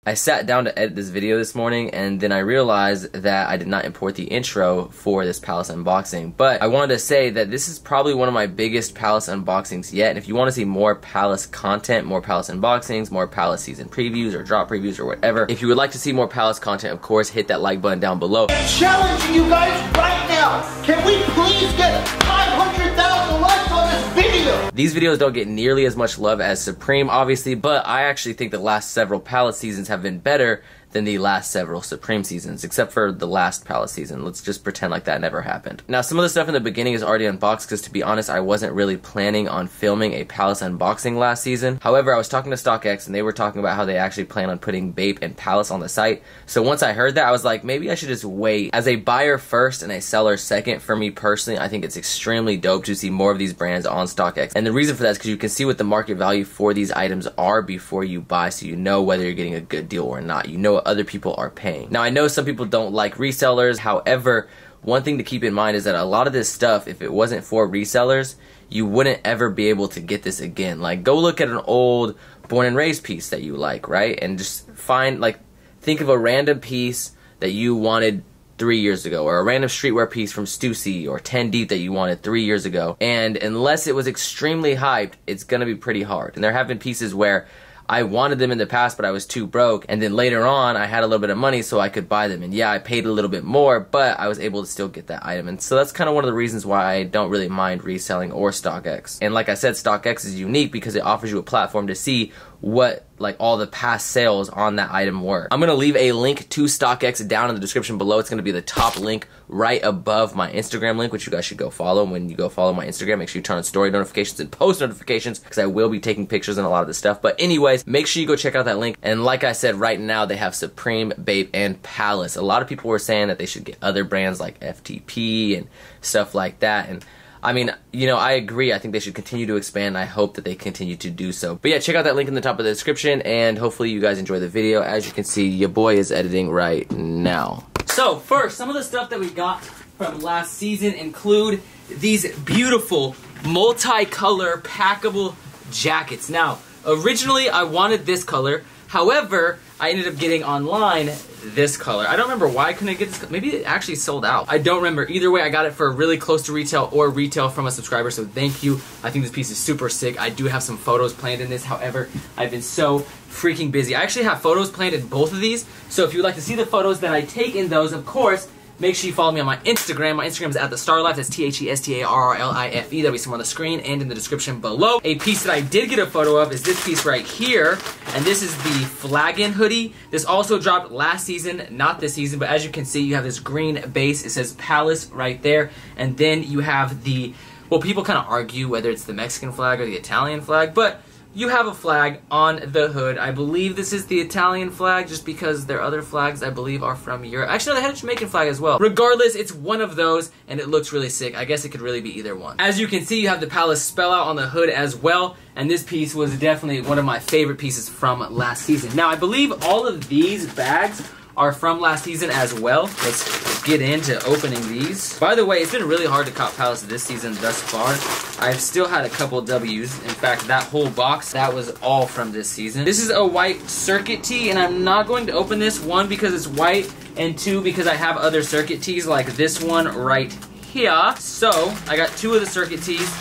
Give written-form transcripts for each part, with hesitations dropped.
I sat down to edit this video this morning, and then I realized that I did not import the intro for this Palace unboxing. But I wanted to say that this is probably one of my biggest Palace unboxings yet, and if you want to see more Palace content, more Palace unboxings, more Palace season previews or drop previews or whatever, if you would like to see more Palace content, of course, hit that like button down below. I'm challenging you guys right now. Can we please get 500,000 likes on this video? These videos don't get nearly as much love as Supreme, obviously, but I actually think the last several Palace seasons have been better than the last several Supreme seasons, except for the last Palace season. Let's just pretend like that never happened. Now, some of the stuff in the beginning is already unboxed because, to be honest, I wasn't really planning on filming a Palace unboxing last season. However, I was talking to StockX, and they were talking about how they actually plan on putting Bape and Palace on the site. So once I heard that, I was like, maybe I should just wait. As a buyer first and a seller second, for me personally, I think it's extremely dope to see more of these brands on StockX. And the reason for that is because you can see what the market value for these items are before you buy, so you know whether you're getting a good deal or not. You know what other people are paying. Now, I know some people don't like resellers. However, one thing to keep in mind is that a lot of this stuff, if it wasn't for resellers, you wouldn't ever be able to get this again. Like, go look at an old Born and Raised piece that you like, right? And just find, like, think of a random piece that you wanted 3 years ago, or a random streetwear piece from Stussy or 10 Deep that you wanted 3 years ago. And unless it was extremely hyped, it's gonna be pretty hard. And there have been pieces where I wanted them in the past, but I was too broke, and then later on I had a little bit of money so I could buy them, and yeah, I paid a little bit more, but I was able to still get that item. And so that's kind of one of the reasons why I don't really mind reselling or StockX. And like I said, StockX is unique because it offers you a platform to see what, like, all the past sales on that item were. I'm gonna leave a link to StockX down in the description below. It's gonna be the top link right above my Instagram link, which you guys should go follow. When you go follow my Instagram, make sure you turn on story notifications and post notifications, because I will be taking pictures and a lot of this stuff. But anyways, make sure you go check out that link. And like I said, right now they have Supreme, Bape, and Palace. A lot of people were saying that they should get other brands like FTP and stuff like that, and I mean, you know, I agree. I think they should continue to expand. I hope that they continue to do so. But yeah, check out that link in the top of the description, and hopefully you guys enjoy the video. As you can see, your boy is editing right now. So first, some of the stuff that we got from last season include these beautiful multicolor packable jackets. Now, originally I wanted this color. However, I ended up getting online this color. I don't remember why I couldn't get this. Maybe it actually sold out. I don't remember. Either way, I got it for really close to retail or retail from a subscriber, so thank you. I think this piece is super sick. I do have some photos planned in this. However, I've been so freaking busy. I actually have photos planned in both of these, so if you'd like to see the photos that I take in those, of course, make sure you follow me on my Instagram. My Instagram is @thestarlife. That's TheStarRlife. That'll be somewhere on the screen and in the description below. A piece that I did get a photo of is this piece right here, and this is the Flagon hoodie. This also dropped last season, not this season, but as you can see, you have this green base. It says Palace right there, and then you have the, well, people kind of argue whether it's the Mexican flag or the Italian flag, but you have a flag on the hood. I believe this is the Italian flag, just because their other flags, I believe, are from Europe. Actually, no, they had a Jamaican flag as well. Regardless, it's one of those, and it looks really sick. I guess it could really be either one. As you can see, you have the Palace spell out on the hood as well, and this piece was definitely one of my favorite pieces from last season. Now, I believe all of these bags are from last season as well. Let's get into opening these. By the way, it's been really hard to cop Palace this season thus far. I've still had a couple W's. In fact, that whole box, that was all from this season. This is a white circuit tee, and I'm not going to open this, one, because it's white, and two, because I have other circuit tees like this one right here. So, I got two of the circuit tees.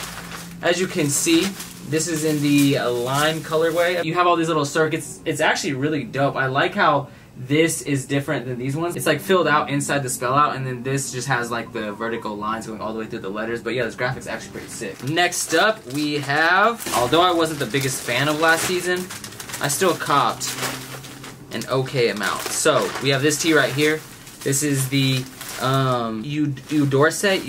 As you can see, this is in the lime colorway. You have all these little circuits. It's actually really dope. I like how this is different than these ones. It's like filled out inside the spell out, and then this just has like the vertical lines going all the way through the letters. But yeah, this graphic's actually pretty sick. Next up, we have, although I wasn't the biggest fan of last season, I still copped an okay amount. So we have this tee right here. This is the Udorset.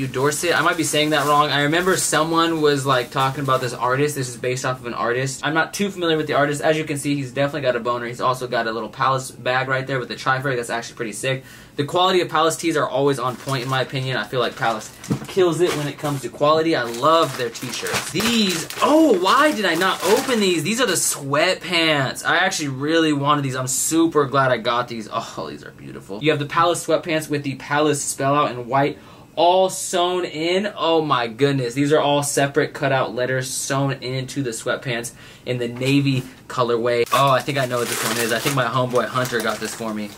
I might be saying that wrong. I remember someone was like talking about this artist. This is based off of an artist. I'm not too familiar with the artist. As you can see, he's definitely got a boner. He's also got a little Palace bag right there with the tri-frag. That's actually pretty sick. The quality of Palace tees are always on point in my opinion. I feel like Palace kills it when it comes to quality. I love their t-shirts. These, oh, why did I not open these? These are the sweatpants. I actually really wanted these. I'm super glad I got these. Oh, these are beautiful. You have the Palace sweatpants with the Palace spell out in white all sewn in. Oh my goodness. These are all separate cutout letters sewn into the sweatpants in the navy colorway. Oh, I think I know what this one is. I think my homeboy Hunter got this for me.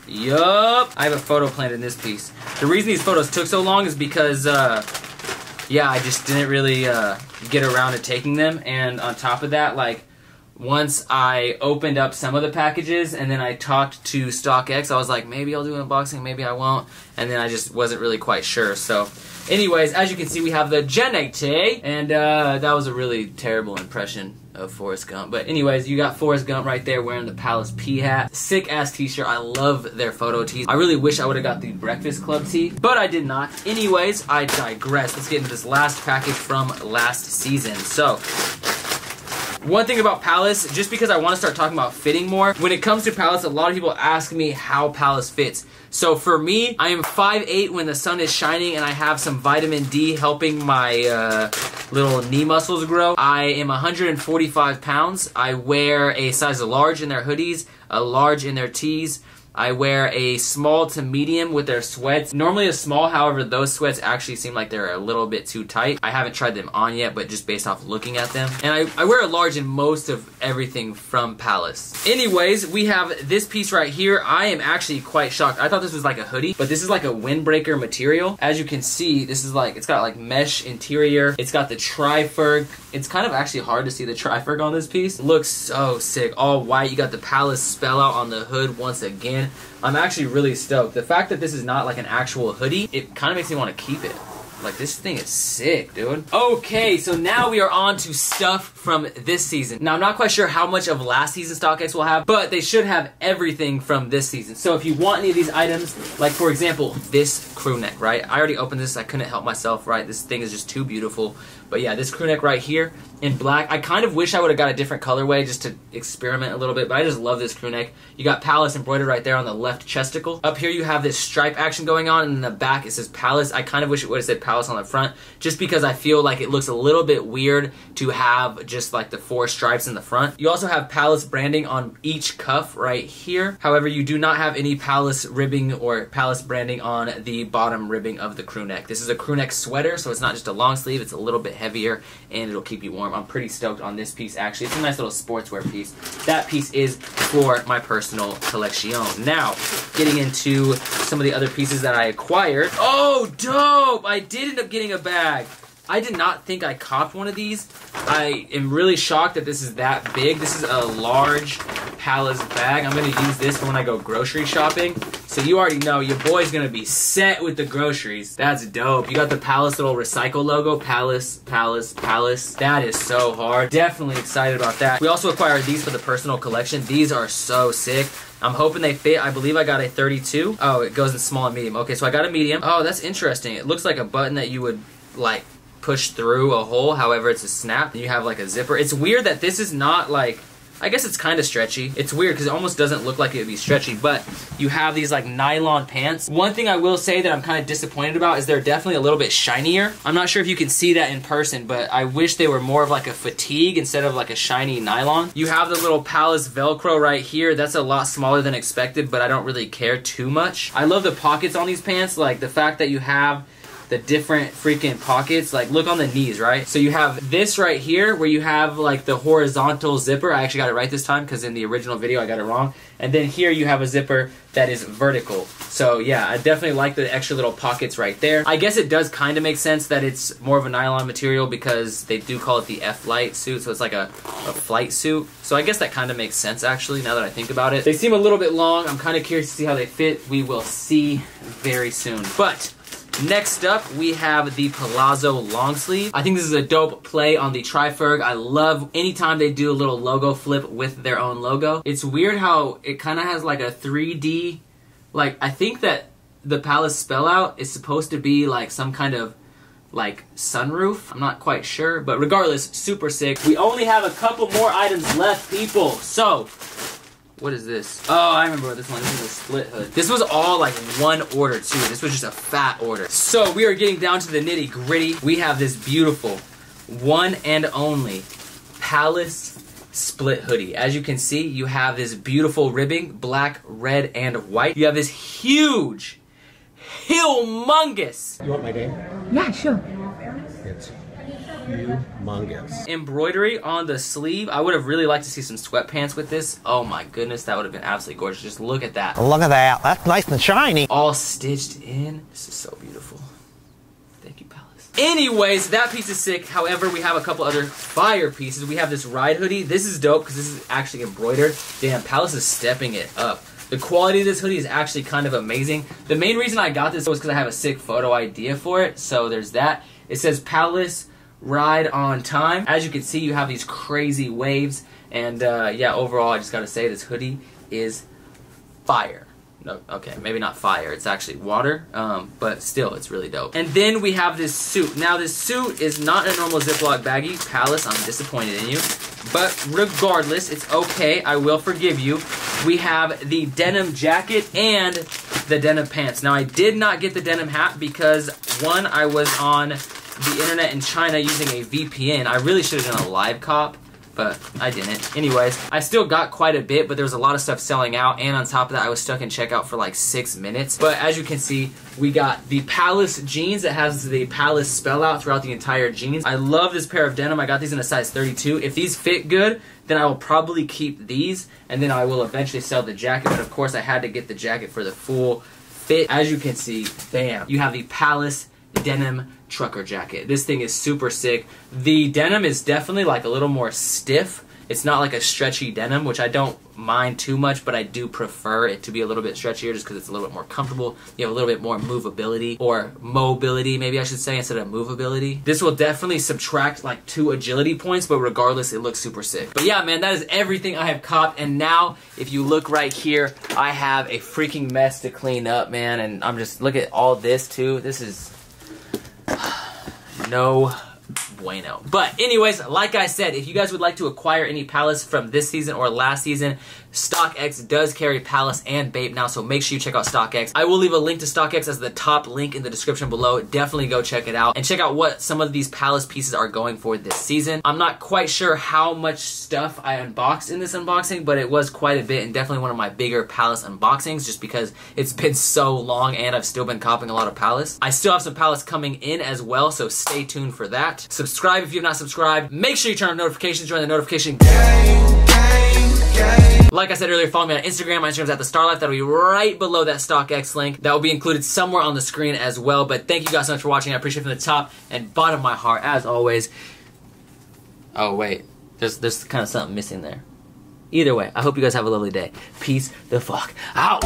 Yup. I have a photo planned in this piece. The reason these photos took so long is because, yeah, I just didn't really get around to taking them. And on top of that, like, once I opened up some of the packages and then I talked to StockX, I was like, maybe I'll do an unboxing, maybe I won't. And then I just wasn't really quite sure. So, anyways, as you can see, we have the Genete. And that was a really terrible impression of Forrest Gump. But anyways, you got Forrest Gump right there wearing the Palace P hat. Sick ass t-shirt. I love their photo tees. I really wish I would have got the Breakfast Club tee, but I did not. Anyways, I digress. Let's get into this last package from last season. So, one thing about Palace, just because I want to start talking about fitting more, when it comes to Palace, a lot of people ask me how Palace fits. So for me, I am 5'8" when the sun is shining and I have some vitamin D helping my little knee muscles grow. I am 145 pounds. I wear a size large in their hoodies, a large in their tees. I wear a small to medium with their sweats. Normally a small, however, those sweats actually seem like they're a little bit too tight. I haven't tried them on yet, but just based off looking at them. And I wear a large in most of everything from Palace. Anyways, we have this piece right here. I am actually quite shocked. I thought this was like a hoodie, but this is like a windbreaker material. As you can see, this is like, it's got like mesh interior. It's got the tri-ferg. It's kind of actually hard to see the tri-ferg on this piece. It looks so sick. All white. You got the Palace spell out on the hood once again. I'm actually really stoked. The fact that this is not like an actual hoodie, it kind of makes me want to keep it. Like, this thing is sick, dude. Okay, so now we are on to stuff from this season. Now, I'm not quite sure how much of last season's StockX will have, but they should have everything from this season. So if you want any of these items, like, for example, this crew neck, right? I already opened this. I couldn't help myself, right? This thing is just too beautiful. But yeah, this crew neck right here in black. I kind of wish I would have got a different colorway just to experiment a little bit, but I just love this crew neck. You got Palace embroidered right there on the left chesticle. Up here you have this stripe action going on, and in the back it says Palace. I kind of wish it would have said Palace on the front, just because I feel like it looks a little bit weird to have just like the 4 stripes in the front. You also have Palace branding on each cuff right here. However, you do not have any Palace ribbing or Palace branding on the bottom ribbing of the crew neck. This is a crew neck sweater, so it's not just a long sleeve, it's a little bit heavier and it'll keep you warm. I'm pretty stoked on this piece actually. It's a nice little sportswear piece. That piece is for my personal collection. Now, getting into some of the other pieces that I acquired. Oh, dope! I did end up getting a bag. I did not think I copped one of these. I am really shocked that this is that big. This is a large Palace bag. I'm going to use this for when I go grocery shopping. So you already know your boy's going to be set with the groceries. That's dope. You got the Palace little recycle logo. Palace, Palace, Palace. That is so hard. Definitely excited about that. We also acquired these for the personal collection. These are so sick. I'm hoping they fit. I believe I got a 32. Oh, it goes in small and medium. Okay, so I got a medium. Oh, that's interesting. It looks like a button that you would, like, push through a hole. However, it's a snap. You have, like, a zipper. It's weird that this is not, like, I guess it's kind of stretchy. It's weird because it almost doesn't look like it would be stretchy, but you have these like nylon pants. One thing I will say that I'm kind of disappointed about is they're definitely a little bit shinier. I'm not sure if you can see that in person, but I wish they were more of like a fatigue instead of like a shiny nylon. You have the little Palace Velcro right here. That's a lot smaller than expected, but I don't really care too much. I love the pockets on these pants, like the fact that you have the different freaking pockets. Like, look on the knees, right? So you have this right here where you have like the horizontal zipper. I actually got it right this time because in the original video I got it wrong. And then here you have a zipper that is vertical. So yeah, I definitely like the extra little pockets right there. I guess it does kind of make sense that it's more of a nylon material because they do call it the F-Flight suit, so it's like a flight suit. So I guess that kind of makes sense actually, now that I think about it. They seem a little bit long. I'm kind of curious to see how they fit. We will see very soon. But next up, we have the Palazzo Long-Sleeve. I think this is a dope play on the tri-ferg. I love anytime they do a little logo flip with their own logo. It's weird how it kind of has like a 3D, like I think that the Palace spell out is supposed to be like some kind of like sunroof. I'm not quite sure, but regardless, super sick. We only have a couple more items left, people. So, what is this? Oh, I remember what this one. This is a split hood. This was all like one order too. This was just a fat order. So we are getting down to the nitty gritty. We have this beautiful one and only Palace split hoodie. As you can see, you have this beautiful ribbing, black, red, and white. You have this huge, humongous. You want my name? Yeah, sure. It's humongous. Embroidery on the sleeve. I would have really liked to see some sweatpants with this. Oh my goodness, that would have been absolutely gorgeous. Just look at that. Look at that. That's nice and shiny. All stitched in. This is so beautiful. Thank you, Palace. Anyways, that piece is sick. However, we have a couple other fire pieces. We have this ride hoodie. This is dope because this is actually embroidered. Damn, Palace is stepping it up. The quality of this hoodie is actually kind of amazing. The main reason I got this was because I have a sick photo idea for it. So there's that. It says Palace Ride on Time. As you can see, you have these crazy waves. And yeah, overall, I just got to say this hoodie is fire. No, okay, maybe not fire. It's actually water, but still, it's really dope. And then we have this suit. Now, this suit is not a normal Ziploc baggie. Palace, I'm disappointed in you. But regardless, it's okay. I will forgive you. We have the denim jacket and the denim pants. Now, I did not get the denim hat because, one, I was on the internet in China using a VPN. I really should have done a live cop, but I didn't. Anyways, I still got quite a bit, but there was a lot of stuff selling out, and on top of that, I was stuck in checkout for like 6 minutes. But as you can see, we got the Palace jeans that has the Palace spell out throughout the entire jeans. I love this pair of denim. I got these in a size 32. If these fit good, then I will probably keep these, and then I will eventually sell the jacket. But of course, I had to get the jacket for the full fit. As you can see, bam, you have the Palace denim trucker jacket. This thing is super sick. The denim is definitely like a little more stiff. It's not like a stretchy denim, which I don't mind too much, but I do prefer it to be a little bit stretchier just because it's a little bit more comfortable. You have a little bit more movability, or mobility, maybe I should say, instead of movability. This will definitely subtract like 2 agility points, but regardless, it looks super sick. But yeah, man, that is everything I have copped. And now, if you look right here, I have a freaking mess to clean up, man. And I'm just, look at all this too. This is no bueno. But anyways, like I said, if you guys would like to acquire any Palace from this season or last season, StockX does carry Palace and Bape now, so make sure you check out StockX. I will leave a link to StockX as the top link in the description below. Definitely go check it out and check out what some of these Palace pieces are going for this season. I'm not quite sure how much stuff I unboxed in this unboxing, but it was quite a bit and definitely one of my bigger Palace unboxings just because it's been so long and I've still been copping a lot of Palace. I still have some Palace coming in as well, so stay tuned for that. Subscribe if you've not subscribed. Make sure you turn on notifications, join the notification gang. Like I said earlier, follow me on Instagram. My Instagram's at the Starlife. That'll be right below that StockX link. That will be included somewhere on the screen as well. But thank you guys so much for watching. I appreciate it from the top and bottom of my heart, as always. Oh, wait. There's kind of something missing there. Either way, I hope you guys have a lovely day. Peace the fuck out.